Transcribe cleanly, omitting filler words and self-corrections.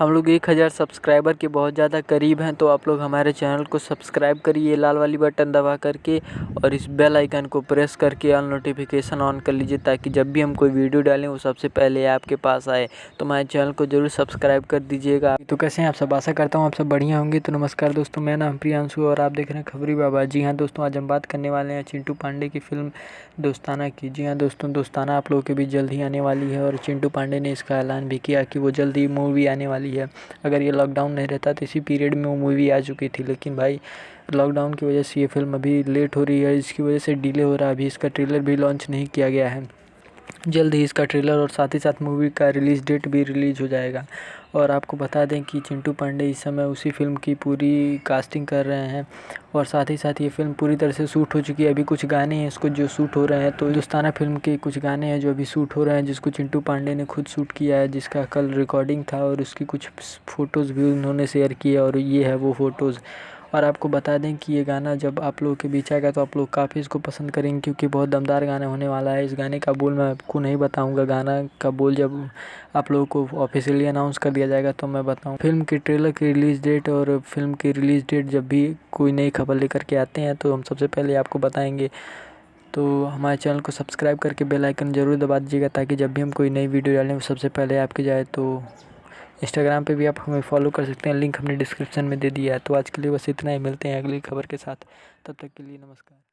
हम लोग 1000 सब्सक्राइबर के बहुत ज़्यादा करीब हैं, तो आप लोग हमारे चैनल को सब्सक्राइब करिए लाल वाली बटन दबा करके और इस बेल आइकन को प्रेस करके ऑल नोटिफिकेशन ऑन कर लीजिए, ताकि जब भी हम कोई वीडियो डालें वो सबसे पहले आपके पास आए। तो हमारे चैनल को जरूर सब्सक्राइब कर दीजिएगा। तो कैसे हैं आप सब? आशा करता हूँ आप सब बढ़िया होंगे। तो नमस्कार दोस्तों, मैं नाम प्रियांशु और आप देख रहे हैं खबरी बाबा। जी हाँ दोस्तों, आज हम बात करने वाले हैं चिंटू पांडे की फिल्म दोस्ताना की। जी हाँ दोस्तों, दोस्ताना आप लोगों के बीच जल्द ही आने वाली है और चिंटू पांडे ने इसका ऐलान भी किया कि वो जल्द ही मूवी आने वाली है। अगर ये लॉकडाउन नहीं रहता तो इसी पीरियड में वो मूवी आ चुकी थी, लेकिन भाई लॉकडाउन की वजह से ये फिल्म अभी लेट हो रही है, इसकी वजह से डिले हो रहा है। अभी इसका ट्रेलर भी लॉन्च नहीं किया गया है। जल्द ही इसका ट्रेलर और साथ ही साथ मूवी का रिलीज़ डेट भी रिलीज़ हो जाएगा। और आपको बता दें कि चिंटू पांडे इस समय उसी फिल्म की पूरी कास्टिंग कर रहे हैं और साथ ही साथ ये फिल्म पूरी तरह से शूट हो चुकी है। अभी कुछ गाने हैं इसको जो शूट हो रहे हैं, तो दोस्ताना फिल्म के कुछ गाने हैं जो अभी शूट हो रहे हैं, जिसको चिंटू पांडे ने खुद शूट किया है, जिसका कल रिकॉर्डिंग था और उसकी कुछ फ़ोटोज़ भी उन्होंने शेयर किए और ये है वो फ़ोटोज़। और आपको बता दें कि ये गाना जब आप लोगों के बीच आएगा तो आप लोग काफ़ी इसको पसंद करेंगे, क्योंकि बहुत दमदार गाना होने वाला है। इस गाने का बोल मैं आपको नहीं बताऊंगा, गाना का बोल जब आप लोगों को ऑफिशियली अनाउंस कर दिया जाएगा तो मैं बताऊँ। फिल्म के ट्रेलर की रिलीज़ डेट और फिल्म की रिलीज़ डेट जब भी कोई नई खबर लेकर के आते हैं तो हम सबसे पहले आपको बताएँगे। तो हमारे चैनल को सब्सक्राइब करके बेल आइकन ज़रूर दबा दीजिएगा, ताकि जब भी हम कोई नई वीडियो डालें वो सबसे पहले आपके जाए। तो इंस्टाग्राम पे भी आप हमें फॉलो कर सकते हैं, लिंक हमने डिस्क्रिप्शन में दे दिया है। तो आज के लिए बस इतना ही, मिलते हैं अगली खबर के साथ। तब तक के लिए नमस्कार।